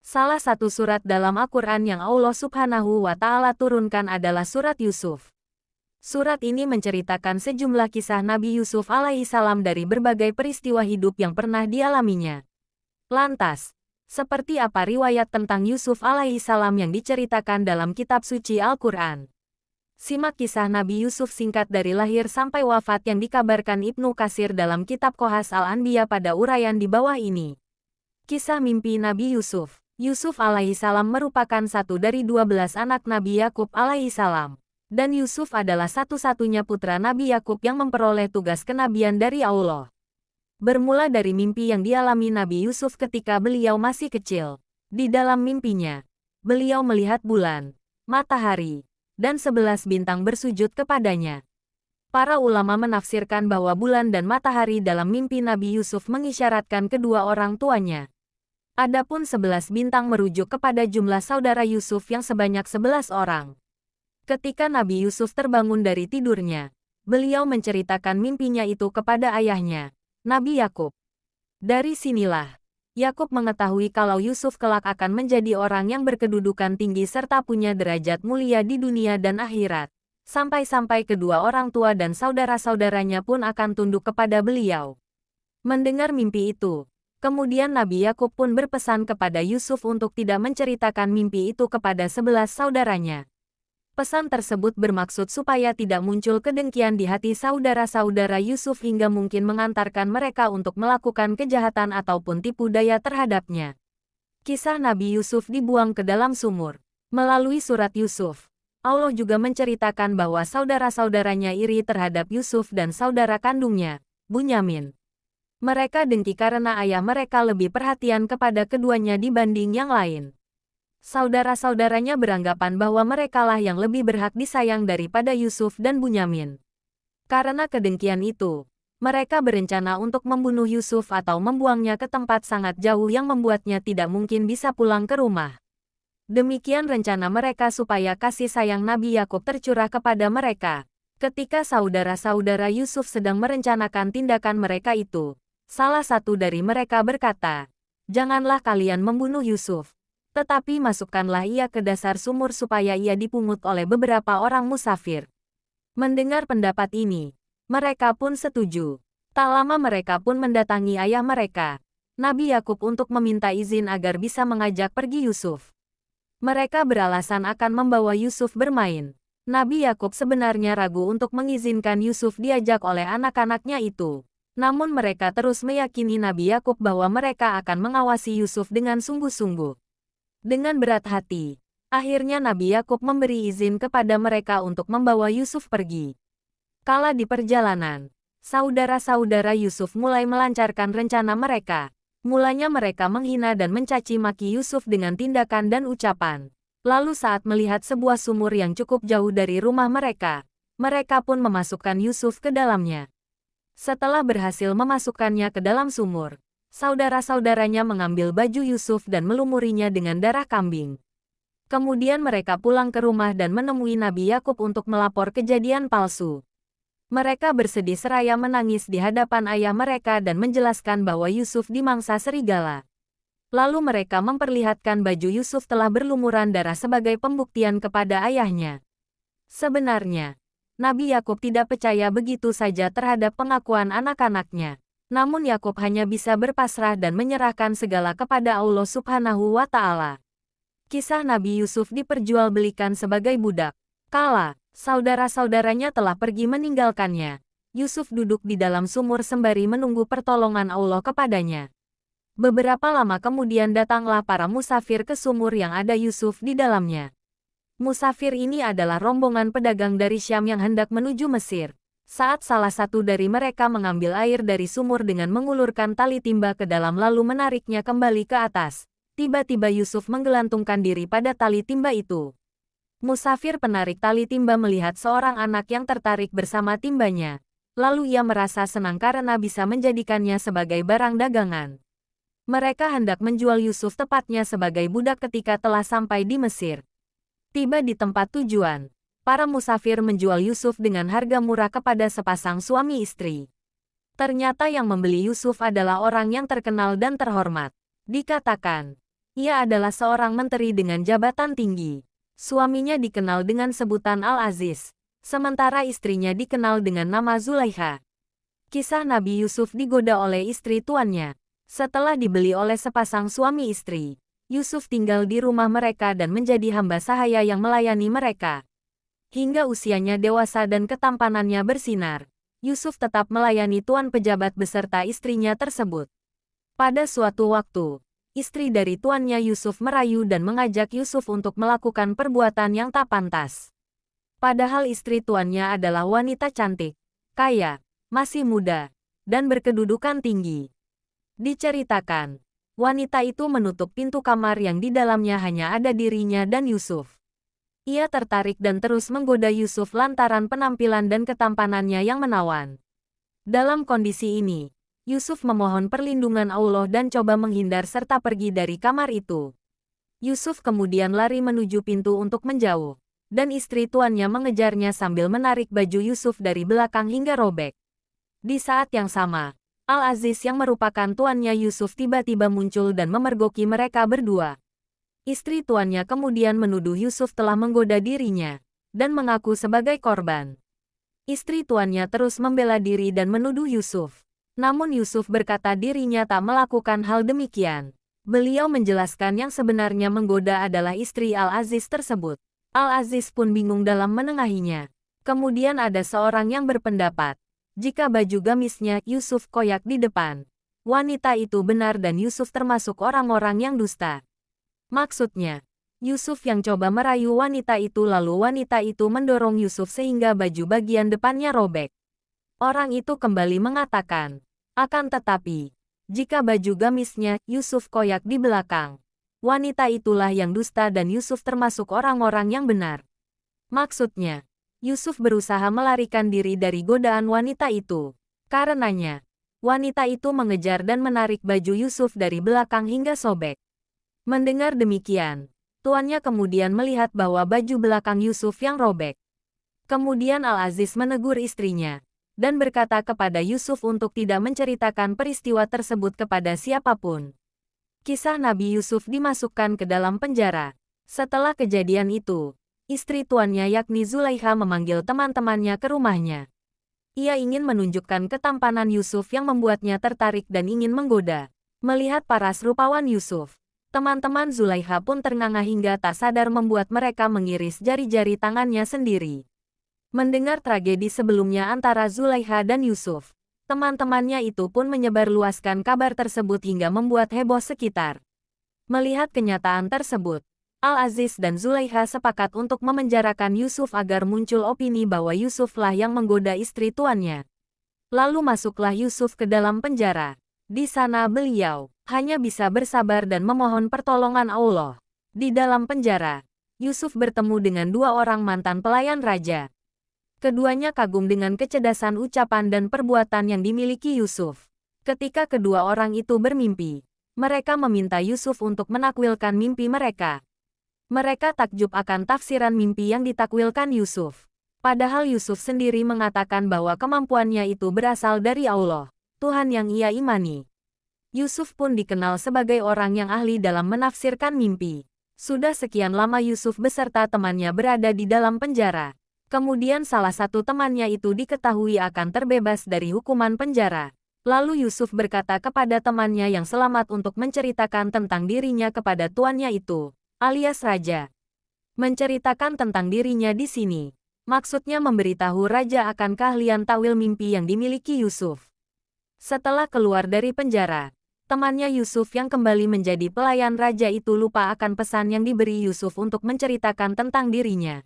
Salah satu surat dalam Al-Quran yang Allah Subhanahu wa Ta'ala turunkan adalah Surat Yusuf. Surat ini menceritakan sejumlah kisah Nabi Yusuf alaihissalam dari berbagai peristiwa hidup yang pernah dialaminya. Lantas, seperti apa riwayat tentang Yusuf alaihissalam yang diceritakan dalam kitab suci Al-Quran? Simak kisah Nabi Yusuf singkat dari lahir sampai wafat yang dikabarkan Ibnu Katsir dalam kitab Qasas Al-Anbiya pada uraian di bawah ini. Kisah mimpi Nabi Yusuf. Yusuf alaihissalam merupakan satu dari 12 anak Nabi Yakub alaihissalam. Dan Yusuf adalah satu-satunya putra Nabi Yakub yang memperoleh tugas kenabian dari Allah. Bermula dari mimpi yang dialami Nabi Yusuf ketika beliau masih kecil. Di dalam mimpinya, beliau melihat bulan, matahari, dan 11 bintang bersujud kepadanya. Para ulama menafsirkan bahwa bulan dan matahari dalam mimpi Nabi Yusuf mengisyaratkan kedua orang tuanya. Adapun 11 bintang merujuk kepada jumlah saudara Yusuf yang sebanyak 11 orang. Ketika Nabi Yusuf terbangun dari tidurnya, beliau menceritakan mimpinya itu kepada ayahnya, Nabi Yakub. Dari sinilah, Yakub mengetahui kalau Yusuf kelak akan menjadi orang yang berkedudukan tinggi serta punya derajat mulia di dunia dan akhirat. Sampai-sampai kedua orang tua dan saudara-saudaranya pun akan tunduk kepada beliau. Mendengar mimpi itu, kemudian Nabi Yakub pun berpesan kepada Yusuf untuk tidak menceritakan mimpi itu kepada 11 saudaranya. Pesan tersebut bermaksud supaya tidak muncul kedengkian di hati saudara-saudara Yusuf hingga mungkin mengantarkan mereka untuk melakukan kejahatan ataupun tipu daya terhadapnya. Kisah Nabi Yusuf dibuang ke dalam sumur. Melalui surat Yusuf, Allah juga menceritakan bahwa saudara-saudaranya iri terhadap Yusuf dan saudara kandungnya, Bunyamin. Mereka dengki karena ayah mereka lebih perhatian kepada keduanya dibanding yang lain. Saudara-saudaranya beranggapan bahwa merekalah yang lebih berhak disayang daripada Yusuf dan Bunyamin. Karena kedengkian itu, mereka berencana untuk membunuh Yusuf atau membuangnya ke tempat sangat jauh yang membuatnya tidak mungkin bisa pulang ke rumah. Demikian rencana mereka supaya kasih sayang Nabi Yakub tercurah kepada mereka. Ketika saudara-saudara Yusuf sedang merencanakan tindakan mereka itu, salah satu dari mereka berkata, "Janganlah kalian membunuh Yusuf, tetapi masukkanlah ia ke dasar sumur supaya ia dipungut oleh beberapa orang musafir." Mendengar pendapat ini, mereka pun setuju. Tak lama mereka pun mendatangi ayah mereka, Nabi Yakub, untuk meminta izin agar bisa mengajak pergi Yusuf. Mereka beralasan akan membawa Yusuf bermain. Nabi Yakub sebenarnya ragu untuk mengizinkan Yusuf diajak oleh anak-anaknya itu. Namun mereka terus meyakini Nabi Yakub bahwa mereka akan mengawasi Yusuf dengan sungguh-sungguh. Dengan berat hati, akhirnya Nabi Yakub memberi izin kepada mereka untuk membawa Yusuf pergi. Kala di perjalanan, saudara-saudara Yusuf mulai melancarkan rencana mereka. Mulanya mereka menghina dan mencaci maki Yusuf dengan tindakan dan ucapan. Lalu saat melihat sebuah sumur yang cukup jauh dari rumah mereka, mereka pun memasukkan Yusuf ke dalamnya. Setelah berhasil memasukkannya ke dalam sumur, saudara-saudaranya mengambil baju Yusuf dan melumurinya dengan darah kambing. Kemudian mereka pulang ke rumah dan menemui Nabi Yakub untuk melapor kejadian palsu. Mereka bersedih seraya menangis di hadapan ayah mereka dan menjelaskan bahwa Yusuf dimangsa serigala. Lalu mereka memperlihatkan baju Yusuf telah berlumuran darah sebagai pembuktian kepada ayahnya. Sebenarnya, Nabi Yakub tidak percaya begitu saja terhadap pengakuan anak-anaknya. Namun Yakub hanya bisa berpasrah dan menyerahkan segala kepada Allah Subhanahu wa Ta'ala. Kisah Nabi Yusuf diperjualbelikan sebagai budak. Kala saudara-saudaranya telah pergi meninggalkannya, Yusuf duduk di dalam sumur sembari menunggu pertolongan Allah kepadanya. Beberapa lama kemudian datanglah para musafir ke sumur yang ada Yusuf di dalamnya. Musafir ini adalah rombongan pedagang dari Syam yang hendak menuju Mesir. Saat salah satu dari mereka mengambil air dari sumur dengan mengulurkan tali timba ke dalam lalu menariknya kembali ke atas, tiba-tiba Yusuf menggelantungkan diri pada tali timba itu. Musafir penarik tali timba melihat seorang anak yang tertarik bersama timbanya. Lalu ia merasa senang karena bisa menjadikannya sebagai barang dagangan. Mereka hendak menjual Yusuf tepatnya sebagai budak ketika telah sampai di Mesir. Tiba di tempat tujuan, para musafir menjual Yusuf dengan harga murah kepada sepasang suami istri. Ternyata yang membeli Yusuf adalah orang yang terkenal dan terhormat. Dikatakan, Ia adalah seorang menteri dengan jabatan tinggi. Suaminya dikenal dengan sebutan Al-Aziz, sementara istrinya dikenal dengan nama Zulaikha. Kisah Nabi Yusuf digoda oleh istri tuannya. Setelah dibeli oleh sepasang suami istri, Yusuf tinggal di rumah mereka dan menjadi hamba sahaya yang melayani mereka. Hingga usianya dewasa dan ketampanannya bersinar, Yusuf tetap melayani tuan pejabat beserta istrinya tersebut. Pada suatu waktu, istri dari tuannya Yusuf merayu dan mengajak Yusuf untuk melakukan perbuatan yang tak pantas. Padahal istri tuannya adalah wanita cantik, kaya, masih muda, dan berkedudukan tinggi. Diceritakan, wanita itu menutup pintu kamar yang di dalamnya hanya ada dirinya dan Yusuf. Ia tertarik dan terus menggoda Yusuf lantaran penampilan dan ketampanannya yang menawan. Dalam kondisi ini, Yusuf memohon perlindungan Allah dan coba menghindar serta pergi dari kamar itu. Yusuf kemudian lari menuju pintu untuk menjauh, dan istri tuannya mengejarnya sambil menarik baju Yusuf dari belakang hingga robek. Di saat yang sama, Al-Aziz yang merupakan tuannya Yusuf tiba-tiba muncul dan memergoki mereka berdua. Istri tuannya kemudian menuduh Yusuf telah menggoda dirinya, dan mengaku sebagai korban. Istri tuannya terus membela diri dan menuduh Yusuf. Namun Yusuf berkata dirinya tak melakukan hal demikian. Beliau menjelaskan yang sebenarnya menggoda adalah istri Al-Aziz tersebut. Al-Aziz pun bingung dalam menengahinya. Kemudian ada seorang yang berpendapat, jika baju gamisnya Yusuf koyak di depan, wanita itu benar dan Yusuf termasuk orang-orang yang dusta. Maksudnya, Yusuf yang coba merayu wanita itu lalu wanita itu mendorong Yusuf sehingga baju bagian depannya robek. Orang itu kembali mengatakan, akan tetapi, jika baju gamisnya Yusuf koyak di belakang, wanita itulah yang dusta dan Yusuf termasuk orang-orang yang benar. Maksudnya, Yusuf berusaha melarikan diri dari godaan wanita itu. Karenanya, wanita itu mengejar dan menarik baju Yusuf dari belakang hingga sobek. Mendengar demikian, tuannya kemudian melihat bahwa baju belakang Yusuf yang robek. Kemudian Al-Aziz menegur istrinya, dan berkata kepada Yusuf untuk tidak menceritakan peristiwa tersebut kepada siapapun. Kisah Nabi Yusuf dimasukkan ke dalam penjara. Setelah kejadian itu, istri tuannya yakni Zulaikha memanggil teman-temannya ke rumahnya. Ia ingin menunjukkan ketampanan Yusuf yang membuatnya tertarik dan ingin menggoda. Melihat paras rupawan Yusuf, teman-teman Zulaikha pun ternganga hingga tak sadar membuat mereka mengiris jari-jari tangannya sendiri. Mendengar tragedi sebelumnya antara Zulaikha dan Yusuf, teman-temannya itu pun menyebarluaskan kabar tersebut hingga membuat heboh sekitar. Melihat kenyataan tersebut, Al-Aziz dan Zulaikha sepakat untuk memenjarakan Yusuf agar muncul opini bahwa Yusuflah yang menggoda istri tuannya. Lalu masuklah Yusuf ke dalam penjara. Di sana beliau hanya bisa bersabar dan memohon pertolongan Allah. Di dalam penjara, Yusuf bertemu dengan dua orang mantan pelayan raja. Keduanya kagum dengan kecerdasan ucapan dan perbuatan yang dimiliki Yusuf. Ketika kedua orang itu bermimpi, mereka meminta Yusuf untuk menakwilkan mimpi mereka. Mereka takjub akan tafsiran mimpi yang ditakwilkan Yusuf. Padahal Yusuf sendiri mengatakan bahwa kemampuannya itu berasal dari Allah, Tuhan yang ia imani. Yusuf pun dikenal sebagai orang yang ahli dalam menafsirkan mimpi. Sudah sekian lama Yusuf beserta temannya berada di dalam penjara. Kemudian salah satu temannya itu diketahui akan terbebas dari hukuman penjara. Lalu Yusuf berkata kepada temannya yang selamat untuk menceritakan tentang dirinya kepada tuannya itu, alias raja. Menceritakan tentang dirinya di sini, maksudnya memberitahu raja akan keahlian takwil mimpi yang dimiliki Yusuf. Setelah keluar dari penjara, temannya Yusuf yang kembali menjadi pelayan raja itu lupa akan pesan yang diberi Yusuf untuk menceritakan tentang dirinya.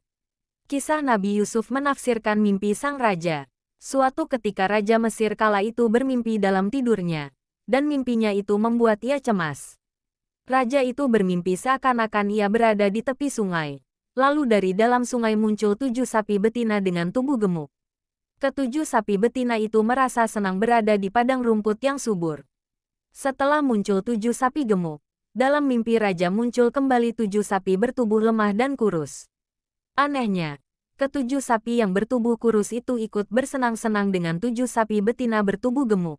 Kisah Nabi Yusuf menafsirkan mimpi sang raja. Suatu ketika Raja Mesir kala itu bermimpi dalam tidurnya, dan mimpinya itu membuat ia cemas. Raja itu bermimpi seakan-akan ia berada di tepi sungai. Lalu dari dalam sungai muncul 7 sapi betina dengan tubuh gemuk. Ketujuh sapi betina itu merasa senang berada di padang rumput yang subur. Setelah muncul 7 sapi gemuk, dalam mimpi Raja muncul kembali 7 sapi bertubuh lemah dan kurus. Anehnya, ketujuh sapi yang bertubuh kurus itu ikut bersenang-senang dengan 7 sapi betina bertubuh gemuk.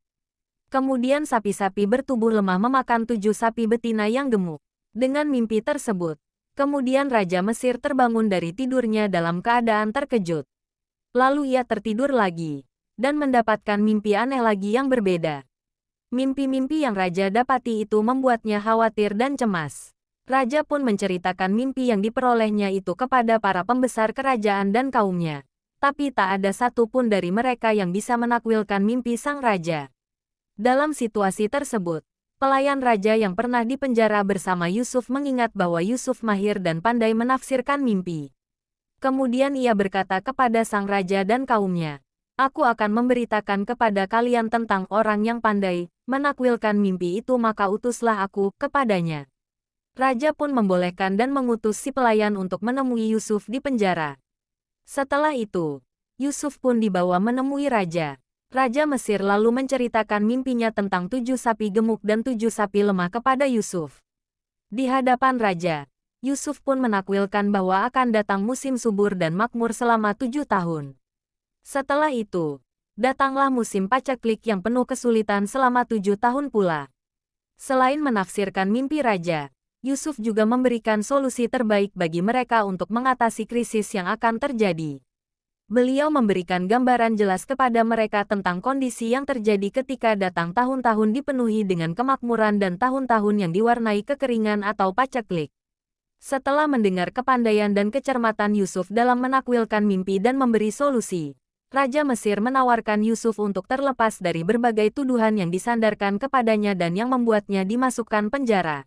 Kemudian sapi-sapi bertubuh lemah memakan 7 sapi betina yang gemuk. Dengan mimpi tersebut, kemudian Raja Mesir terbangun dari tidurnya dalam keadaan terkejut. Lalu ia tertidur lagi, dan mendapatkan mimpi aneh lagi yang berbeda. Mimpi-mimpi yang Raja dapati itu membuatnya khawatir dan cemas. Raja pun menceritakan mimpi yang diperolehnya itu kepada para pembesar kerajaan dan kaumnya. Tapi tak ada satupun dari mereka yang bisa menakwilkan mimpi sang raja. Dalam situasi tersebut, pelayan raja yang pernah dipenjara bersama Yusuf mengingat bahwa Yusuf mahir dan pandai menafsirkan mimpi. Kemudian ia berkata kepada sang raja dan kaumnya, "Aku akan memberitakan kepada kalian tentang orang yang pandai menakwilkan mimpi itu, maka utuslah aku kepadanya." Raja pun membolehkan dan mengutus si pelayan untuk menemui Yusuf di penjara. Setelah itu, Yusuf pun dibawa menemui raja. Raja Mesir lalu menceritakan mimpinya tentang 7 sapi gemuk dan 7 sapi lemah kepada Yusuf. Di hadapan raja, Yusuf pun menakwilkan bahwa akan datang musim subur dan makmur selama 7 tahun. Setelah itu, datanglah musim paceklik yang penuh kesulitan selama 7 tahun pula. Selain menafsirkan mimpi raja, Yusuf juga memberikan solusi terbaik bagi mereka untuk mengatasi krisis yang akan terjadi. Beliau memberikan gambaran jelas kepada mereka tentang kondisi yang terjadi ketika datang tahun-tahun dipenuhi dengan kemakmuran dan tahun-tahun yang diwarnai kekeringan atau paceklik. Setelah mendengar kepandaian dan kecermatan Yusuf dalam menakwilkan mimpi dan memberi solusi, Raja Mesir menawarkan Yusuf untuk terlepas dari berbagai tuduhan yang disandarkan kepadanya dan yang membuatnya dimasukkan penjara.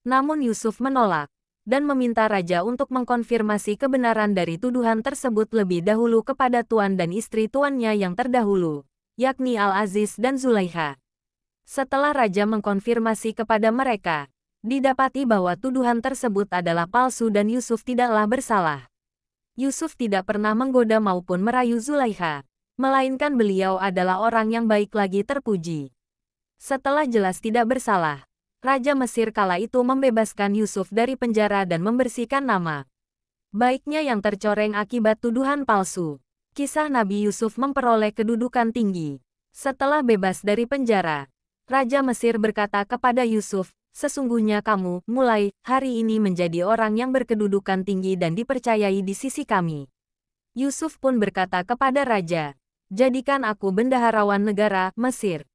Namun Yusuf menolak, dan meminta raja untuk mengkonfirmasi kebenaran dari tuduhan tersebut lebih dahulu kepada tuan dan istri tuannya yang terdahulu, yakni Al-Aziz dan Zulaikha. Setelah raja mengkonfirmasi kepada mereka, didapati bahwa tuduhan tersebut adalah palsu dan Yusuf tidaklah bersalah. Yusuf tidak pernah menggoda maupun merayu Zulaikha, melainkan beliau adalah orang yang baik lagi terpuji. Setelah jelas tidak bersalah, Raja Mesir kala itu membebaskan Yusuf dari penjara dan membersihkan nama baiknya yang tercoreng akibat tuduhan palsu. Kisah Nabi Yusuf memperoleh kedudukan tinggi. Setelah bebas dari penjara, Raja Mesir berkata kepada Yusuf, "Sesungguhnya kamu, mulai hari ini menjadi orang yang berkedudukan tinggi dan dipercayai di sisi kami." Yusuf pun berkata kepada Raja, "Jadikan aku bendaharawan negara Mesir.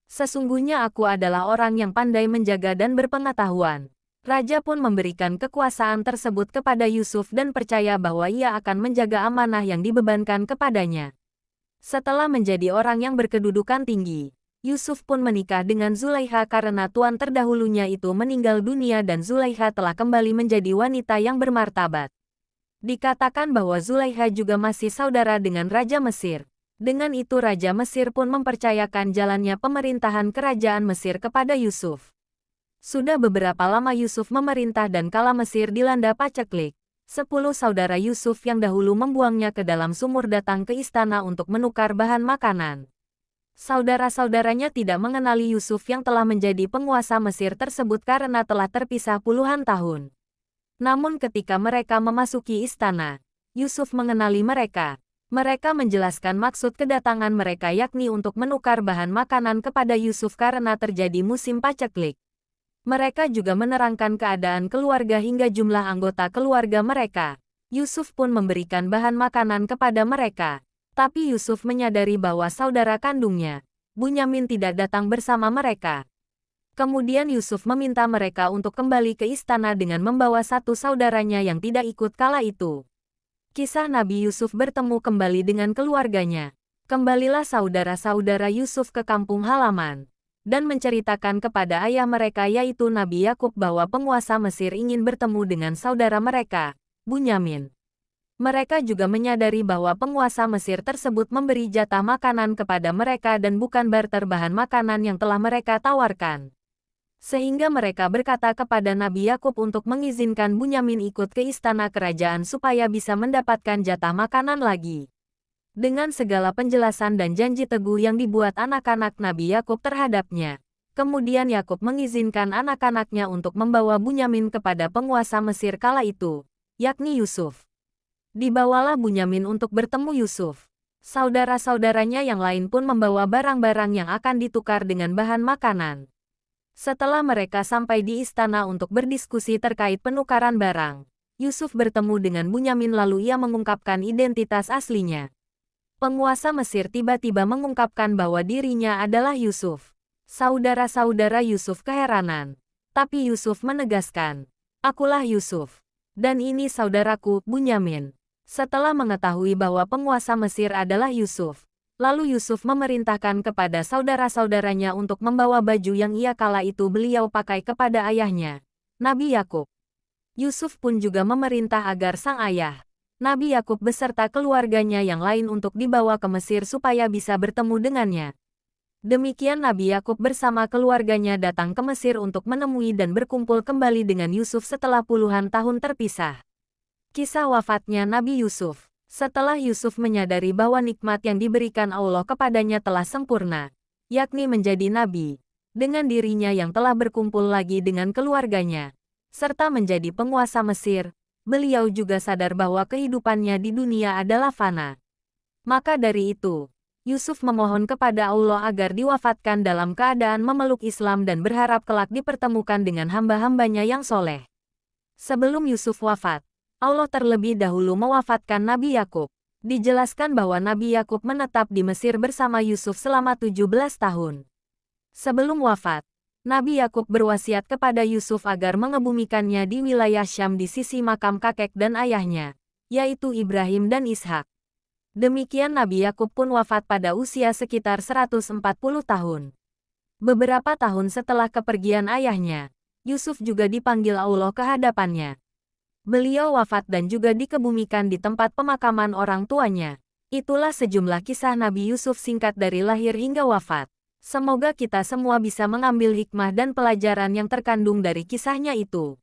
Sesungguhnya aku adalah orang yang pandai menjaga dan berpengetahuan." Raja pun memberikan kekuasaan tersebut kepada Yusuf dan percaya bahwa ia akan menjaga amanah yang dibebankan kepadanya. Setelah menjadi orang yang berkedudukan tinggi, Yusuf pun menikah dengan Zulaikha karena tuan terdahulunya itu meninggal dunia dan Zulaikha telah kembali menjadi wanita yang bermartabat. Dikatakan bahwa Zulaikha juga masih saudara dengan Raja Mesir. Dengan itu Raja Mesir pun mempercayakan jalannya pemerintahan kerajaan Mesir kepada Yusuf. Sudah beberapa lama Yusuf memerintah dan kala Mesir dilanda paceklik, 10 saudara Yusuf yang dahulu membuangnya ke dalam sumur datang ke istana untuk menukar bahan makanan. Saudara-saudaranya tidak mengenali Yusuf yang telah menjadi penguasa Mesir tersebut karena telah terpisah puluhan tahun. Namun ketika mereka memasuki istana, Yusuf mengenali mereka. Mereka menjelaskan maksud kedatangan mereka yakni untuk menukar bahan makanan kepada Yusuf karena terjadi musim paceklik. Mereka juga menerangkan keadaan keluarga hingga jumlah anggota keluarga mereka. Yusuf pun memberikan bahan makanan kepada mereka. Tapi Yusuf menyadari bahwa saudara kandungnya, Bunyamin, tidak datang bersama mereka. Kemudian Yusuf meminta mereka untuk kembali ke istana dengan membawa satu saudaranya yang tidak ikut kala itu. Kisah Nabi Yusuf bertemu kembali dengan keluarganya. Kembalilah saudara-saudara Yusuf ke kampung halaman dan menceritakan kepada ayah mereka yaitu Nabi Yakub bahwa penguasa Mesir ingin bertemu dengan saudara mereka, Bunyamin. Mereka juga menyadari bahwa penguasa Mesir tersebut memberi jatah makanan kepada mereka dan bukan barter bahan makanan yang telah mereka tawarkan. Sehingga mereka berkata kepada Nabi Yakub untuk mengizinkan Bunyamin ikut ke istana kerajaan supaya bisa mendapatkan jatah makanan lagi. Dengan segala penjelasan dan janji teguh yang dibuat anak-anak Nabi Yakub terhadapnya, kemudian Yakub mengizinkan anak-anaknya untuk membawa Bunyamin kepada penguasa Mesir kala itu, yakni Yusuf. Dibawalah Bunyamin untuk bertemu Yusuf. Saudara-saudaranya yang lain pun membawa barang-barang yang akan ditukar dengan bahan makanan. Setelah mereka sampai di istana untuk berdiskusi terkait penukaran barang, Yusuf bertemu dengan Bunyamin lalu ia mengungkapkan identitas aslinya. Penguasa Mesir tiba-tiba mengungkapkan bahwa dirinya adalah Yusuf. Saudara-saudara Yusuf keheranan. Tapi Yusuf menegaskan, "Akulah Yusuf. Dan ini saudaraku, Bunyamin." Setelah mengetahui bahwa penguasa Mesir adalah Yusuf, lalu Yusuf memerintahkan kepada saudara-saudaranya untuk membawa baju yang ia kala itu beliau pakai kepada ayahnya, Nabi Yakub. Yusuf pun juga memerintah agar sang ayah, Nabi Yakub beserta keluarganya yang lain untuk dibawa ke Mesir supaya bisa bertemu dengannya. Demikian Nabi Yakub bersama keluarganya datang ke Mesir untuk menemui dan berkumpul kembali dengan Yusuf setelah puluhan tahun terpisah. Kisah wafatnya Nabi Yusuf. Setelah Yusuf menyadari bahwa nikmat yang diberikan Allah kepadanya telah sempurna, yakni menjadi nabi, dengan dirinya yang telah berkumpul lagi dengan keluarganya, serta menjadi penguasa Mesir, beliau juga sadar bahwa kehidupannya di dunia adalah fana. Maka dari itu, Yusuf memohon kepada Allah agar diwafatkan dalam keadaan memeluk Islam dan berharap kelak dipertemukan dengan hamba-hambanya yang soleh. Sebelum Yusuf wafat, Allah terlebih dahulu mewafatkan Nabi Yakub. Dijelaskan bahwa Nabi Yakub menetap di Mesir bersama Yusuf selama 17 tahun. Sebelum wafat, Nabi Yakub berwasiat kepada Yusuf agar mengebumikannya di wilayah Syam di sisi makam kakek dan ayahnya, yaitu Ibrahim dan Ishak. Demikian Nabi Yakub pun wafat pada usia sekitar 140 tahun. Beberapa tahun setelah kepergian ayahnya, Yusuf juga dipanggil Allah ke hadapannya. Beliau wafat dan juga dikebumikan di tempat pemakaman orang tuanya. Itulah sejumlah kisah Nabi Yusuf singkat dari lahir hingga wafat. Semoga kita semua bisa mengambil hikmah dan pelajaran yang terkandung dari kisahnya itu.